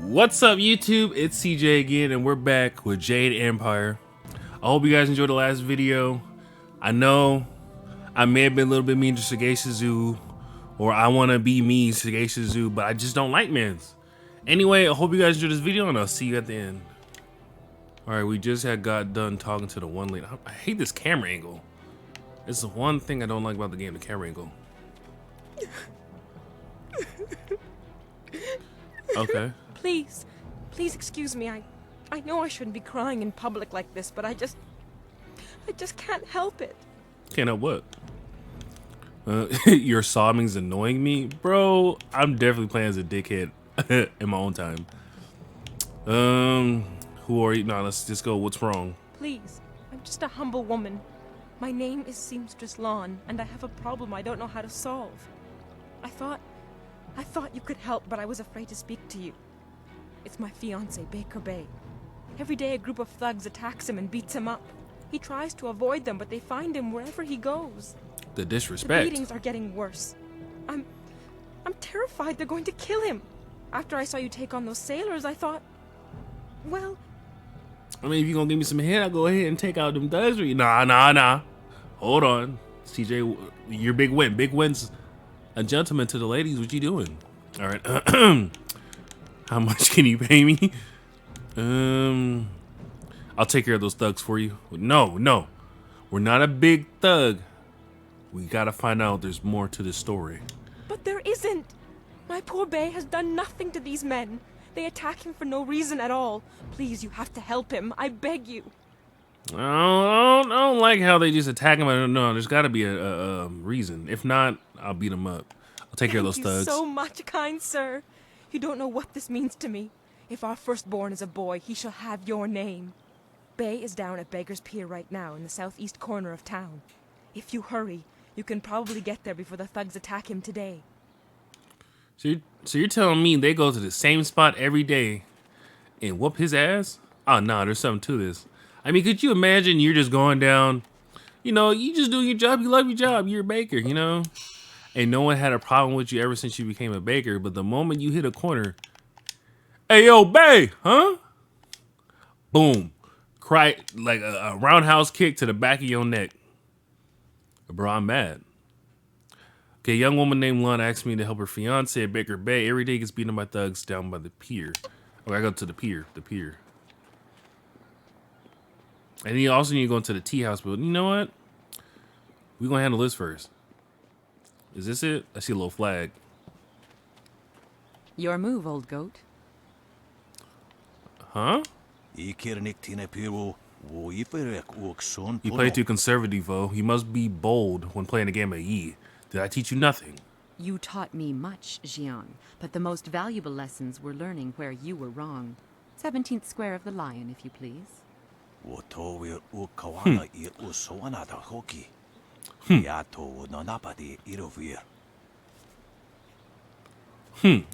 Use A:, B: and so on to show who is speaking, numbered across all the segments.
A: What's up, YouTube? It's CJ again, and we're back with Jade Empire. I hope you guys enjoyed the last video. I know I may have been a little bit mean to Sagacious, or I want to be me, Sagacious, but I just don't like men's. Anyway, I hope you guys enjoyed this video, and I'll see you at the end. Alright, we just got done talking to the one lady. I hate this camera angle. It's the one thing I don't like about the game, the camera angle. Okay.
B: Please excuse me. I know I shouldn't be crying in public like this, but I just can't help it.
A: Can't help what? Your sobbing's annoying me? Bro, I'm definitely playing as a dickhead in my own time. Who are you? No, let's just go. What's wrong?
B: Please, I'm just a humble woman. My name is Seamstress Lawn, and I have a problem I don't know how to solve. I thought you could help, but I was afraid to speak to you. It's my fiancé, Baker Bay. Every day a group of thugs attacks him and beats him up. He tries to avoid them, but they find him wherever he goes.
A: The disrespect.
B: The beatings are getting worse. I'm terrified they're going to kill him. After I saw you take on those sailors, I thought, well...
A: I mean, if you're gonna give me some head, I'll go ahead and take out them thugs. Nah. Hold on. CJ, you're Big Win. Big Win's a gentleman to the ladies. What you doing? All right. How much can you pay me? I'll take care of those thugs for you. No. We're not a big thug. We gotta find out there's more to this story.
B: But there isn't. My poor Bay has done nothing to these men. They attack him for no reason at all. Please, you have to help him. I beg you.
A: I don't like how they just attack him. I don't know. There's got to be a reason. If not, I'll beat him up. I'll take care of those thugs.
B: Thank you so much, kind sir. You don't know what this means to me. If our firstborn is a boy, he shall have your name. Bay is down at Beggar's Pier right now in the southeast corner of town. If you hurry, you can probably get there before the thugs attack him today.
A: So you're telling me they go to the same spot every day and whoop his ass? Oh, no, there's something to this. I mean, could you imagine you're just going down, you just do your job, you love your job, you're a baker, and no one had a problem with you ever since you became a baker, but the moment you hit a corner, hey, yo, Bay, huh? Boom. Cry like a roundhouse kick to the back of your neck. Bro, I'm mad. Okay, a young woman named Lon asked me to help her fiance at Baker Bay. Every day gets beaten by thugs down by the pier. Okay, I go to the pier. And you also need to go into the tea house building. You know what? We're going to handle this first. Is this it? I see a little flag.
C: Your move, old goat.
A: Huh? You play too conservative, Vo. You must be bold when playing a game of Yi. Did I teach you nothing?
C: You taught me much, Jian, but the most valuable lessons were learning where you were wrong. 17th square of the lion, if you please.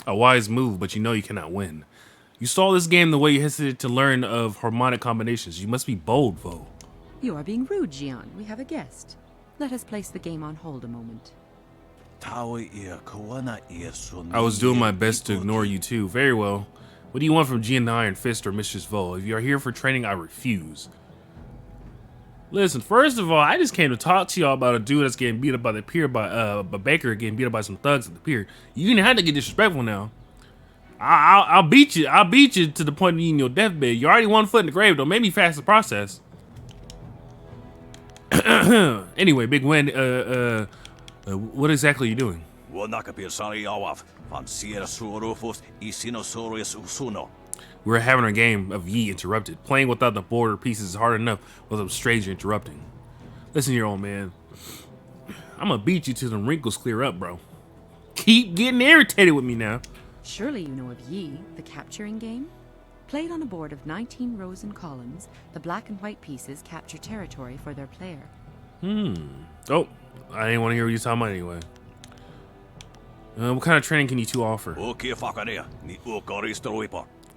A: A wise move, but you cannot win. You stole this game the way you hesitated to learn of harmonic combinations. You must be bold, Vo.
C: You are being rude, Jian. We have a guest. Let us place the game on hold a moment.
A: I was doing my best to ignore you too. Very well. What do you want from Jian the Iron Fist or Mistress Vo? If you are here for training, I refuse. Listen, first of all, I just came to talk to y'all about a dude that's getting beat up by the pier by a baker getting beat up by some thugs at the pier. You didn't have to get disrespectful now. I'll beat you. I'll beat you to the point of you in your deathbed. You already 1 foot in the grave, though. Maybe fast the process. Anyway, Big Win, what exactly are you doing? We're having a game of Yi interrupted. Playing without the border pieces is hard enough with a stranger interrupting. Listen here, old man. I'm gonna beat you till the wrinkles clear up, bro. Keep getting irritated with me now.
C: Surely you know of Yi, the capturing game? Played on a board of 19 rows and columns, the black and white pieces capture territory for their player.
A: Oh, I didn't want to hear what you're talking about anyway. What kind of training can you two offer?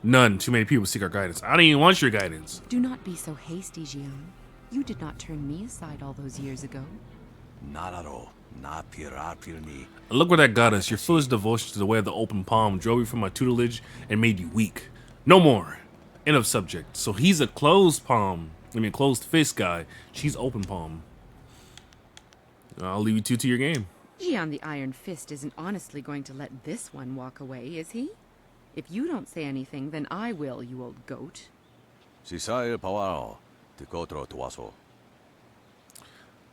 A: None. Too many people seek our guidance. I don't even want your guidance.
C: Do not be so hasty, Jian. You did not turn me aside all those years ago.
A: Look where that got us. Your foolish devotion to the way of the open palm drove you from my tutelage and made you weak. No more. End of subject. So he's a closed palm. Closed fist guy. She's open palm. I'll leave you two to your game.
C: Gian the Iron Fist isn't honestly going to let this one walk away, is he? If you don't say anything, then I will, you old goat.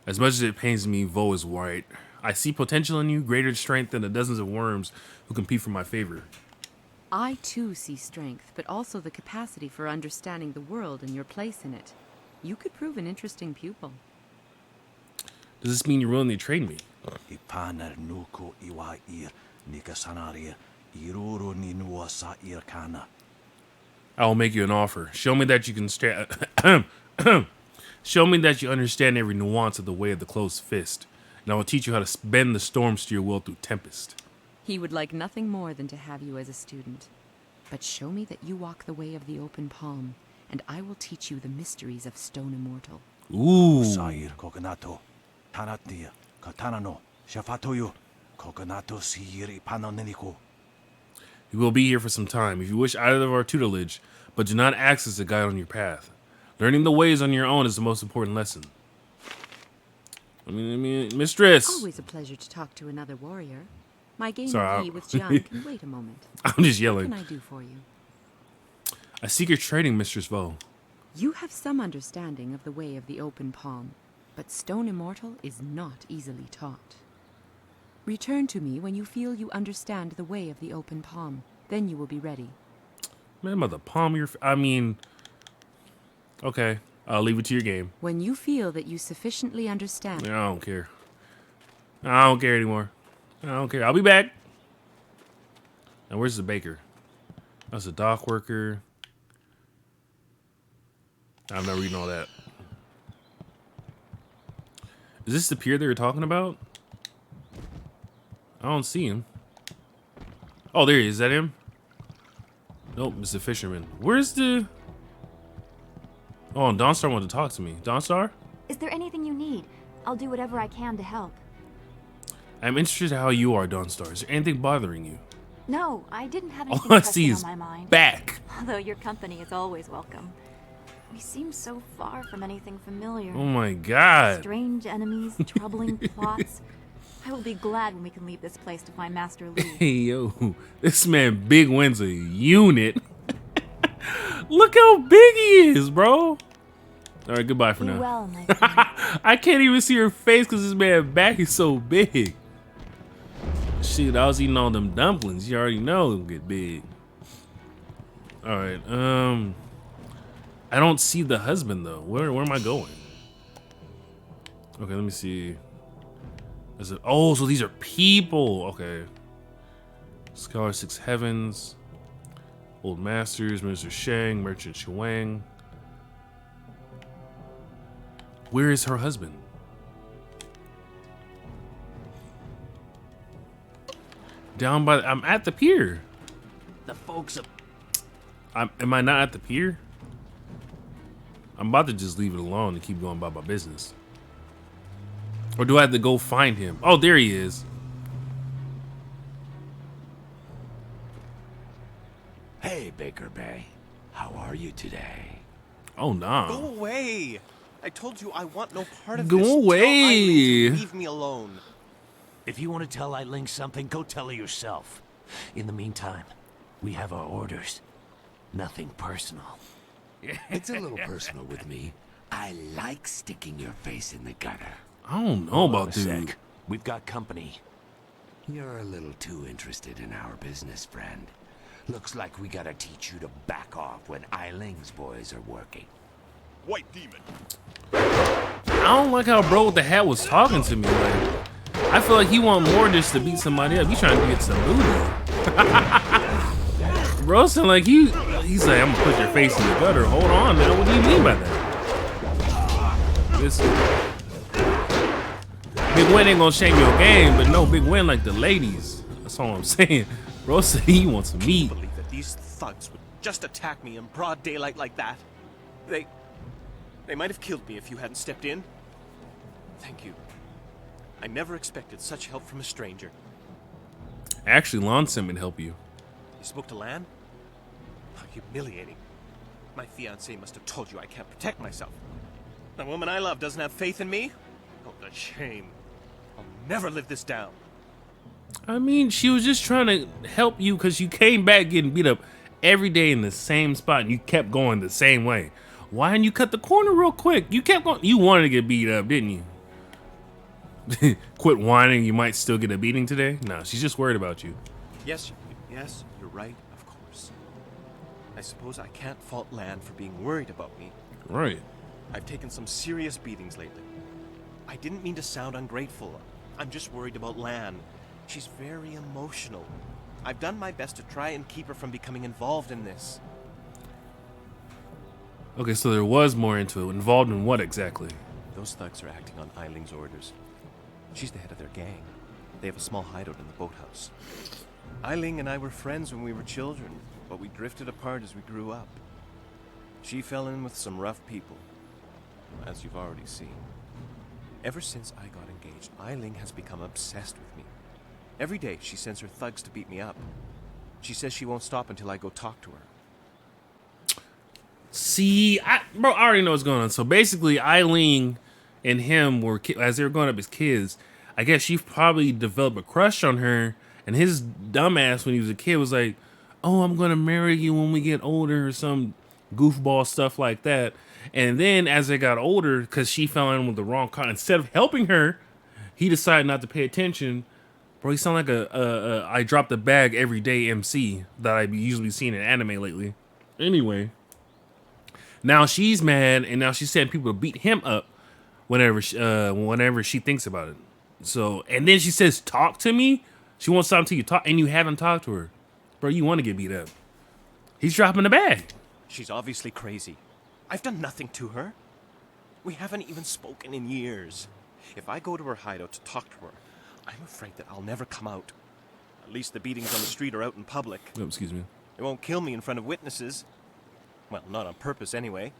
A: As much as it pains me, Vo is right. I see potential in you, greater strength than the dozens of worms who compete for my favor.
C: I too see strength, but also the capacity for understanding the world and your place in it. You could prove an interesting pupil.
A: Does this mean you're willing to train me? I will make you an offer. Show me that you can show me that you understand every nuance of the way of the closed fist, and I will teach you how to bend the storms to your will through tempest.
C: He would like nothing more than to have you as a student. But show me that you walk the way of the open palm, and I will teach you the mysteries of Stone Immortal.
A: Ooh. You will be here for some time if you wish either of our tutelage, but do not ask us to guide on your path. Learning the ways on your own is the most important lesson. Mistress.
C: Always a pleasure to talk to another warrior. My game
A: Sorry,
C: of Yi with Jian can wait a moment.
A: I'm just yelling.
C: What can I do for you?
A: I seek your training, Mistress Vo.
C: You have some understanding of the way of the open palm, but Stone Immortal is not easily taught. Return to me when you feel you understand the way of the open palm. Then you will be ready.
A: Man, about the palm of your... Okay, I'll leave it to your game.
C: When you feel that you sufficiently understand...
A: I don't care. I don't care anymore. I don't care. I'll be back. Now, where's the baker? That's a dock worker. I'm not reading all that. Is this the pier they were talking about? I don't see him. Oh, there he is. Is that him? Nope, it's the fisherman. Where's the... Oh, and Dawnstar wanted to talk to me. Dawnstar?
D: Is there anything you need? I'll do whatever I can to help.
A: I'm interested in how you are, Dawnstar. Is there anything bothering you?
D: No, I didn't have anything
A: All I see
D: pressing
A: is
D: on my mind.
A: back.
D: Although your company is always welcome. We seem so far from anything familiar.
A: Oh my god.
D: Strange enemies, troubling plots. I will be glad when we can leave this place to find Master Lee.
A: Hey, yo. This man Big Win's a unit. Look how big he is, bro. Alright, goodbye for
D: Be
A: now.
D: well, my friend.
A: I can't even see her face because this man back is so big. Shit, I was eating all them dumplings. You already know them get big. Alright, I don't see the husband though. Where am I going? Okay, let me see. Is it? Oh, so these are people. Okay. Scholar Six Heavens. Old Masters, Minister Shang, Merchant Chuang. Where is her husband? Down by I'm at the pier.
E: The folks of...
A: Am I not at the pier? I'm about to just leave it alone and keep going about my business. Or do I have to go find him? Oh, there he is.
E: Hey, Baker Bay. How are you today?
A: Oh, nah.
F: Go away! I told you I want no part of
A: Go
F: this.
A: away.
F: Tell Eileen to leave me alone.
E: If you want to tell Eileen something, go tell her yourself. In the meantime, we have our orders. Nothing personal.
G: It's a little personal with me. I like sticking your face in the gutter.
A: I don't know
E: Hold on
A: about
E: a
A: dude.
E: sec. We've got company.
G: You're a little too interested in our business, friend. Looks like we gotta teach you to back off when Eiling's boys are working.
F: White demon.
A: I don't like how bro with the hat was talking to me. Like, I feel like he want more just to beat somebody up. He trying to get some booty. Bro sound like he's like, I'm gonna put your face in the gutter. Hold on, man. What do you mean by that? This Big Win ain't gonna shame your game, but no Big Win like the ladies. That's all I'm saying. Bro said he wants some meat.
F: Believe that these thugs would just attack me in broad daylight like that. They might have killed me if you hadn't stepped in. Thank you. I never expected such help from a stranger.
A: Actually, Lon sent me to help you.
F: You spoke to Lan? How humiliating. My fiancée must have told you I can't protect myself. The woman I love doesn't have faith in me? Oh, the shame. I'll never live this down.
A: I mean, she was just trying to help you because you came back getting beat up every day in the same spot and you kept going the same way. Why didn't you cut the corner real quick? You kept going. You wanted to get beat up, didn't you? Quit whining. You might still get a beating today. No, she's just worried about you.
F: Yes, you're right, of course. I suppose I can't fault Lan for being worried about me.
A: Right.
F: I've taken some serious beatings lately. I didn't mean to sound ungrateful. I'm just worried about Lan. She's very emotional. I've done my best to try and keep her from becoming involved in this.
A: Okay, so there was more into it. Involved in what exactly?
F: Those thugs are acting on Eiling's orders. She's the head of their gang. They have a small hideout in the boathouse. Eiling and I were friends when we were children, but we drifted apart as we grew up. She fell in with some rough people, as you've already seen. Ever since I got engaged, Eiling has become obsessed with me. Every day she sends her thugs to beat me up. She says she won't stop until I go talk to her.
A: See, bro, I already know what's going on. So basically, Eileen and him were, as they were growing up as kids, I guess she probably developed a crush on her. And his dumbass, when he was a kid, was like, oh, I'm going to marry you when we get older, or some goofball stuff like that. And then as they got older, because she fell in with the wrong car, instead of helping her, he decided not to pay attention. Bro, he sound like a I drop the bag every day MC that I usually seen in anime lately. Anyway, now she's mad, and now she's sending people to beat him up whenever she thinks about it. So, and then she says, talk to me? She won't stop until you talk, and you haven't talked to her. Bro, you want to get beat up. He's dropping the bag.
F: She's obviously crazy. I've done nothing to her. We haven't even spoken in years. If I go to her hideout to talk to her, I'm afraid that I'll never come out. At least the beatings on the street are out in public.
A: Oh, excuse me.
F: It won't kill me in front of witnesses. Well, not on purpose anyway.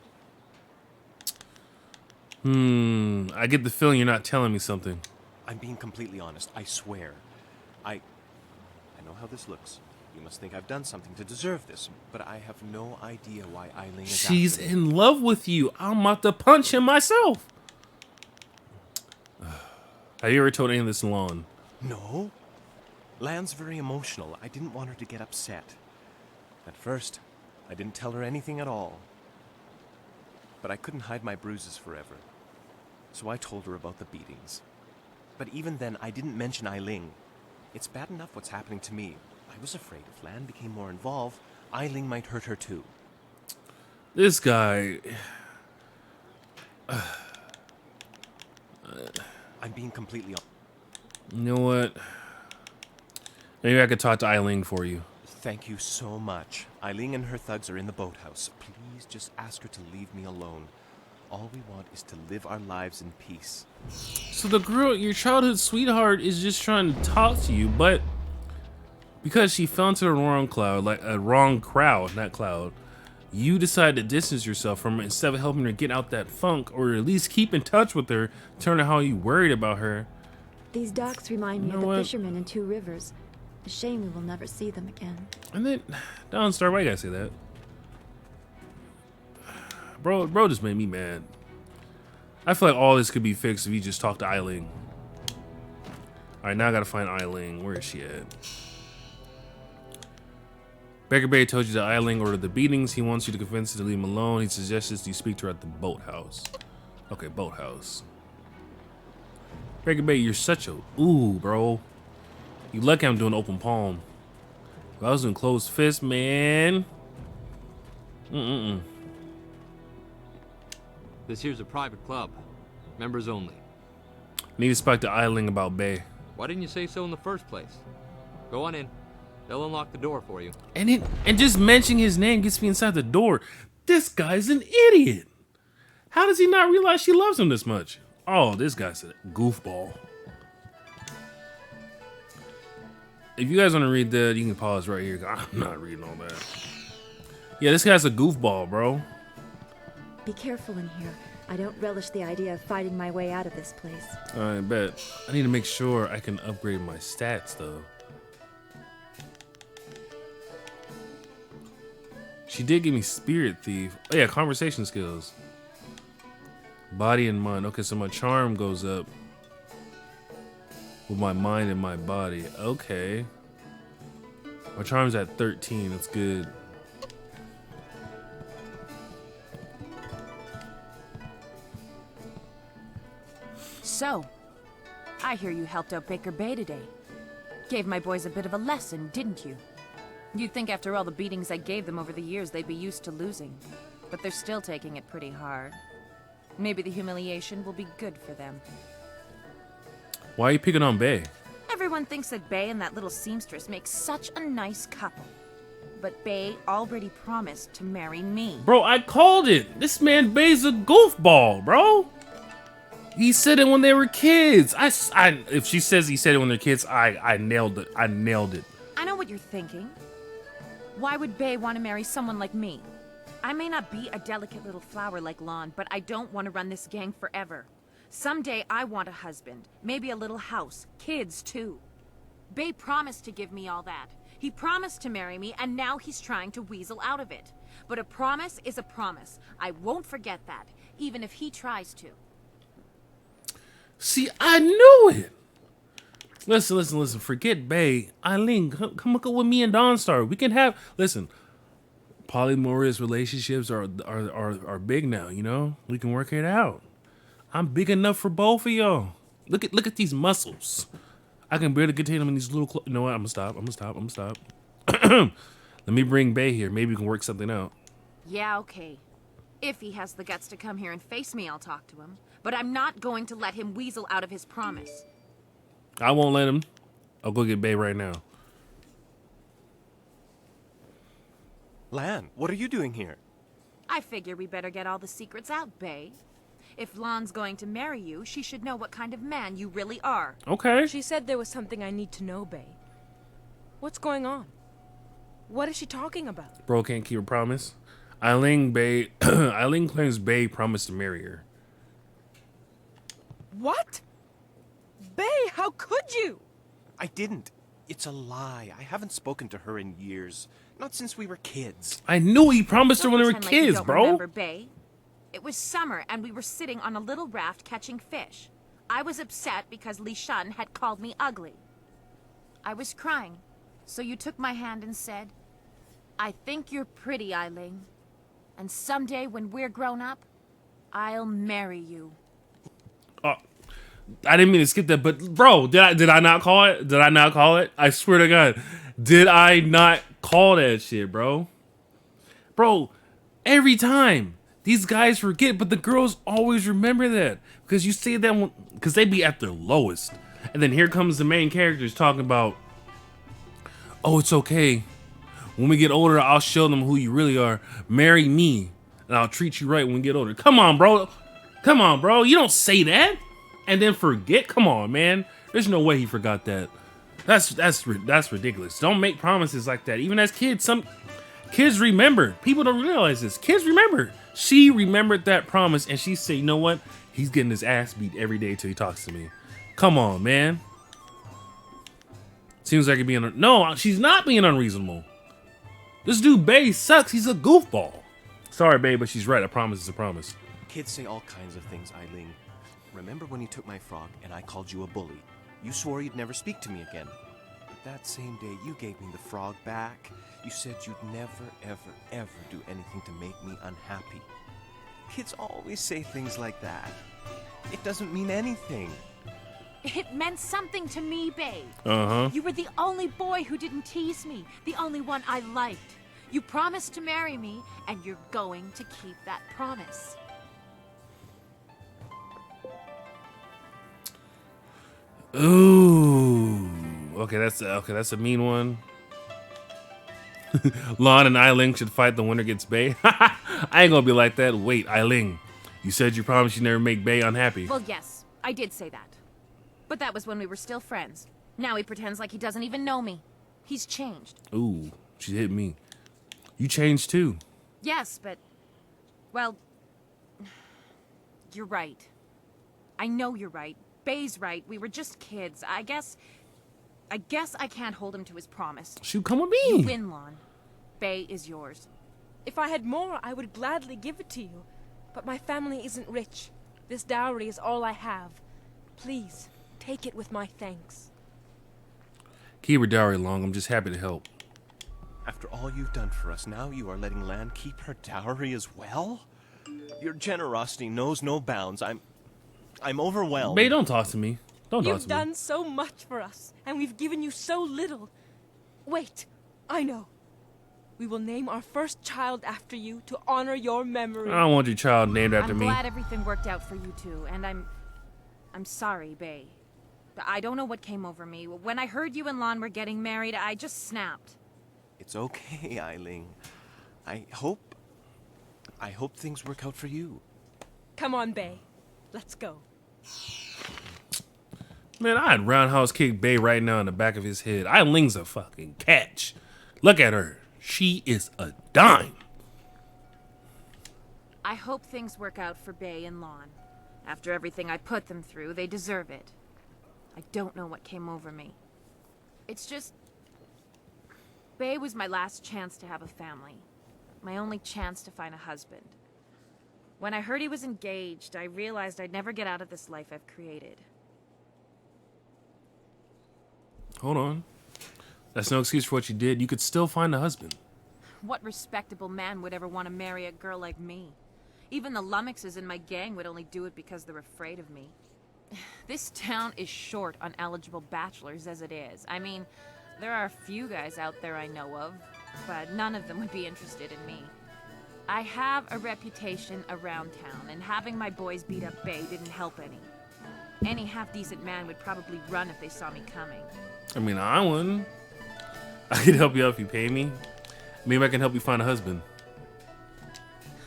A: I get the feeling you're not telling me something.
F: I'm being completely honest, I swear. I know how this looks. You must think I've done something to deserve this, but I have no idea why Eileen is
A: She's
F: after me.
A: in love with you. I'm about to punch him myself. Have you ever told any of this to Lon?
F: No. Lan's very emotional. I didn't want her to get upset. At first, I didn't tell her anything at all. But I couldn't hide my bruises forever. So I told her about the beatings. But even then, I didn't mention Eileen. It's bad enough what's happening to me. I was afraid if Lan became more involved, Eileen might hurt her too.
A: This guy...
F: I'm being completely honest.
A: You know what? Maybe I could talk to Eileen for you.
F: Thank you so much. Eileen and her thugs are in the boathouse. Please just ask her to leave me alone. All we want is to live our lives in peace.
A: So the girl, your childhood sweetheart, is just trying to talk to you, but because she fell into the wrong cloud, like a wrong crowd, not cloud, you decide to distance yourself from her instead of helping her get out that funk, or at least keep in touch with her, turn out how you worried about her.
H: These docks remind me
A: You
H: of
A: know
H: the
A: what?
H: fishermen in Two Rivers. A shame we will never see them again.
A: And then, Dawnstar, why you gotta say that? Bro just made me mad. I feel like all this could be fixed if you just talk to Eileen. Alright, now I gotta find Eileen. Where is she at? Baker Bay told you that Eileen ordered the beatings. He wants you to convince her to leave him alone. He suggests you speak to her at the boathouse. Okay, boathouse. Baker Bay, you're such a... Ooh, bro. You lucky I'm doing open palm. If I was doing closed fist, man.
I: This here's a private club. Members only.
A: Need to speak to Eileen about Bay.
I: Why didn't you say so in the first place? Go on in. They'll unlock the door for you.
A: And just mentioning his name gets me inside the door. This guy's an idiot. How does he not realize she loves him this much? Oh, this guy's a goofball. If you guys want to read that, you can pause right here. I'm not reading all that. Yeah, this guy's a goofball, bro.
H: Be careful in here. I don't relish the idea of fighting my way out of this place.
A: I bet. I need to make sure I can upgrade my stats, though. She did give me Spirit Thief. Oh, yeah, conversation skills. Body and mind. Okay, so my charm goes up with my mind and my body. Okay. My charm's at 13. That's good.
C: So, I hear you helped out Baker Bay today. Gave my boys a bit of a lesson, didn't you? You'd think after all the beatings I gave them over the years, they'd be used to losing. But they're still taking it pretty hard. Maybe the humiliation will be good for them.
A: Why are you picking on Bay?
C: Everyone thinks that Bay and that little seamstress make such a nice couple. But Bay already promised to marry me.
A: Bro, I called it. This man Bay's a goofball, bro. He said it when they were kids. If she says he said it when they're kids, I nailed it. I nailed it.
C: I know what you're thinking. Why would Bay want to marry someone like me? I may not be a delicate little flower like Lon, but I don't want to run this gang forever. Someday I want a husband, maybe a little house, kids too. Bay promised to give me all that. He promised to marry me, and now he's trying to weasel out of it. But a promise is a promise. I won't forget that, even if he tries to.
A: See, I knew it. Listen. Forget Bay. Eileen, come look up with me and Dawnstar. We can have. Listen, polyamorous relationships are big now. You know, we can work it out. I'm big enough for both of y'all. Look at these muscles. I can barely contain them in these little. You know what? I'm gonna stop. Let me bring Bay here. Maybe we can work something out.
C: Yeah, okay. If he has the guts to come here and face me, I'll talk to him. But I'm not going to let him weasel out of his promise.
A: I won't let him. I'll go get Bay right now.
F: Lan, what are you doing here?
C: I figure we better get all the secrets out, Bay. If Lon's going to marry you, she should know what kind of man you really are.
A: Okay.
B: She said there was something I need to know, Bay. What's going on? What is she talking about?
A: Bro can't keep her promise. Eileen claims Bay promised to marry her.
B: What? Bay, how could you?
F: I didn't. It's a lie. I haven't spoken to her in years. Not since we were kids.
A: I knew he promised her when they were
C: Don't pretend like you
A: kids,
C: don't
A: bro.
C: Remember, Bay? It was summer, and we were sitting on a little raft catching fish. I was upset because Li Shun had called me ugly. I was crying, so you took my hand and said, "I think you're pretty, Eileen. And someday when we're grown up, I'll marry you."
A: I didn't mean to skip that, but bro, did I not call it? Did I not call it? I swear to God, did I not call that shit, bro? Bro, every time these guys forget, but the girls always remember that because you see them because they be at their lowest, and then here comes the main characters talking about, "Oh, it's okay. When we get older, I'll show them who you really are. Marry me, and I'll treat you right when we get older." Come on, bro. Come on, bro. You don't say that and then forget. Come on, man. There's no way he forgot that. That's ridiculous. Don't make promises like that. Even as kids, some kids remember. People don't realize this. Kids remember. She remembered that promise, and she said, "You know what? He's getting his ass beat every day till he talks to me." Come on, man. Seems like you're being... No, she's not being unreasonable. This dude, Bay, sucks. He's a goofball. Sorry, Bay, but she's right. A promise is a promise.
F: Kids say all kinds of things, Eileen. Remember when you took my frog and I called you a bully? You swore you'd never speak to me again. But that same day you gave me the frog back. You said you'd never, ever, ever do anything to make me unhappy. Kids always say things like that. It doesn't mean anything.
C: It meant something to me, Bay.
A: Uh-huh.
C: You were the only boy who didn't tease me, the only one I liked. You promised to marry me, and you're going to keep that promise.
A: Ooh. Okay, that's a mean one. Lon and Eileen should fight. The winner gets Bay. I ain't gonna be like that. Wait, Eileen, you said you promised you never make Bay unhappy.
C: Well, yes, I did say that. But that was when we were still friends. Now he pretends like he doesn't even know me. He's changed.
A: Ooh, she hit me. You changed too.
C: Yes, but... well...
J: you're right. I know you're right. Bay's right. We were just kids. I guess I can't hold him to his promise.
A: Shoot, come with
J: You
A: me.
J: win, Lon. Bay is yours.
B: If I had more, I would gladly give it to you. But my family isn't rich. This dowry is all I have. Please, take it with my thanks.
A: Keep her dowry long. I'm just happy to help.
F: After all you've done for us, now you are letting Lan keep her dowry as well? Your generosity knows no bounds. I'm overwhelmed.
A: Bay, don't talk to me. Don't talk
B: You've
A: to
B: done
A: me.
B: so much for us, and we've given you so little. Wait, I know. We will name our first child after you to honor your memory.
A: I don't want your child named after
J: I'm
A: me.
J: glad everything worked out for you two, and I'm sorry, Bay. I don't know what came over me. When I heard you and Lon were getting married, I just snapped.
F: It's okay, Eiling. I hope things work out for you.
B: Come on, Bay. Let's go.
A: Man, I'd roundhouse kick Bay right now in the back of his head. Eiling's a fucking catch. Look at her. She is a dime.
J: I hope things work out for Bay and Lon. After everything I put them through, they deserve it. I don't know what came over me. It's just... Bay was my last chance to have a family. My only chance to find a husband. When I heard he was engaged, I realized I'd never get out of this life I've created.
A: Hold on. That's no excuse for what you did. You could still find a husband.
J: What respectable man would ever want to marry a girl like me? Even the lummoxes in my gang would only do it because they're afraid of me. This town is short on eligible bachelors as it is. I mean, there are a few guys out there I know of, but none of them would be interested in me. I have a reputation around town, and having my boys beat up Bay didn't help any. Any half-decent man would probably run if they saw me coming.
A: I mean, I wouldn't. I could help you out if you pay me. Maybe I can help you find a husband.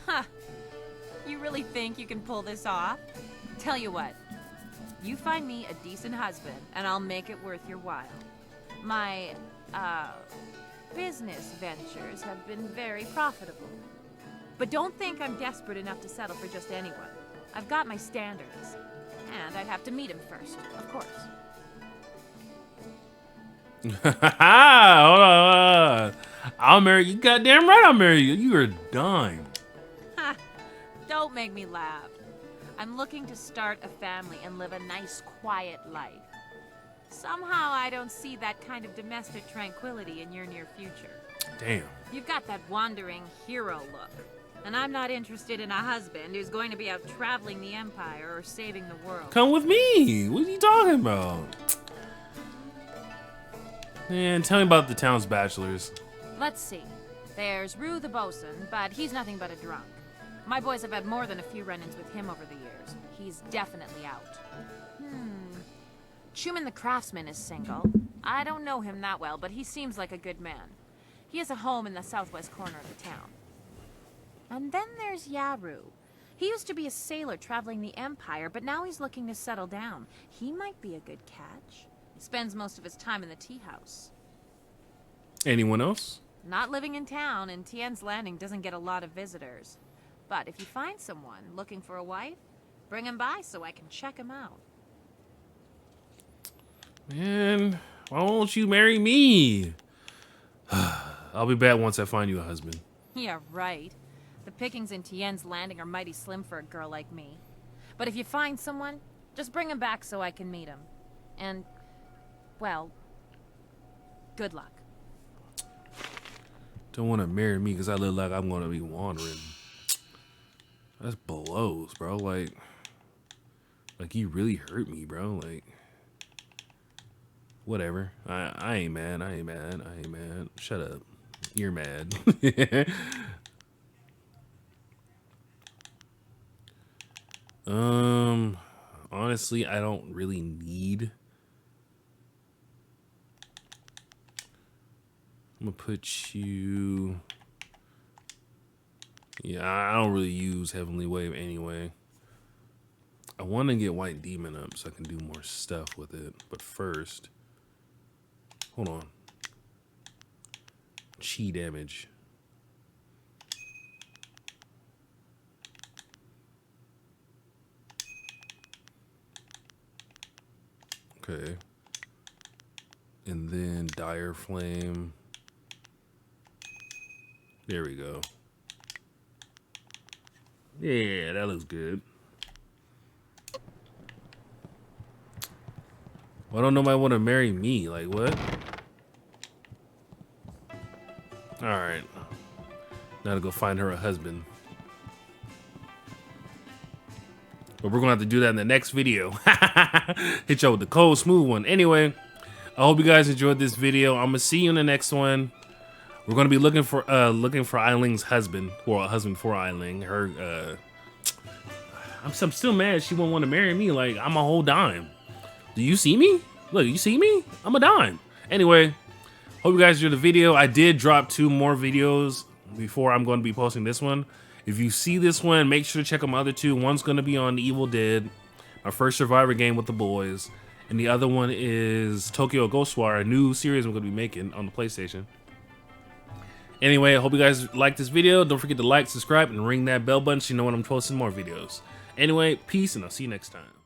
J: Huh. You really think you can pull this off? Tell you what. You find me a decent husband, and I'll make it worth your while. My, business ventures have been very profitable. But don't think I'm desperate enough to settle for just anyone. I've got my standards. And I'd have to meet him first, of course.
A: Hold on. I'll marry you. Goddamn right I'll marry you. You are a dime.
J: Ha! Don't make me laugh. I'm looking to start a family and live a nice, quiet life. Somehow I don't see that kind of domestic tranquility in your near future.
A: Damn.
J: You've got that wandering hero look. And I'm not interested in a husband who's going to be out traveling the Empire or saving the world.
A: Come with me. What are you talking about? Man, tell me about the town's bachelors.
J: Let's see. There's Rue the bosun, but he's nothing but a drunk. My boys have had more than a few run-ins with him over the years. He's definitely out. Schumann the craftsman is single. I don't know him that well, but he seems like a good man. He has a home in the southwest corner of the town. And then there's Yaru. He used to be a sailor traveling the Empire, but now he's looking to settle down. He might be a good catch. He spends most of his time in the tea house.
A: Anyone else?
J: Not living in town, and Tien's Landing doesn't get a lot of visitors. But if you find someone looking for a wife, bring him by so I can check him out.
A: Man, why won't you marry me? I'll be back once I find you a husband.
J: Yeah, right. The pickings in Tien's Landing are mighty slim for a girl like me. But if you find someone, just bring him back so I can meet him. And, well, good luck.
A: Don't want to marry me because I look like I'm going to be wandering. That's blows, bro. Like you really hurt me, bro. Like, whatever. I ain't mad. I ain't mad. I ain't mad. Shut up. You're mad. Honestly, I don't really need. I'm gonna put you. Yeah, I don't really use Heavenly Wave anyway. I want to get White Demon up so I can do more stuff with it. But first, hold on. Chi damage. Okay. And then Dire Flame. There we go. Yeah, that looks good. Why don't nobody want to marry me? Like, what? Alright. Now to go find her a husband. But we're going to have to do that in the next video. Hit y'all with the cold, smooth one. Anyway, I hope you guys enjoyed this video. I'm going to see you in the next one. We're going to be looking for Eiling's husband. Or a husband for Eiling. Her, I'm still mad she won't want to marry me. Like, I'm a whole dime. Do you see me? Look, you see me? I'm a dime. Anyway, hope you guys enjoyed the video. I did drop 2 more videos before I'm going to be posting this one. If you see this one, make sure to check out my other 2. One's going to be on Evil Dead, my first Survivor game with the boys. And the other one is Tokyo Ghostwire, a new series I'm going to be making on the PlayStation. Anyway, I hope you guys liked this video. Don't forget to like, subscribe, and ring that bell button so you know when I'm posting more videos. Anyway, peace, and I'll see you next time.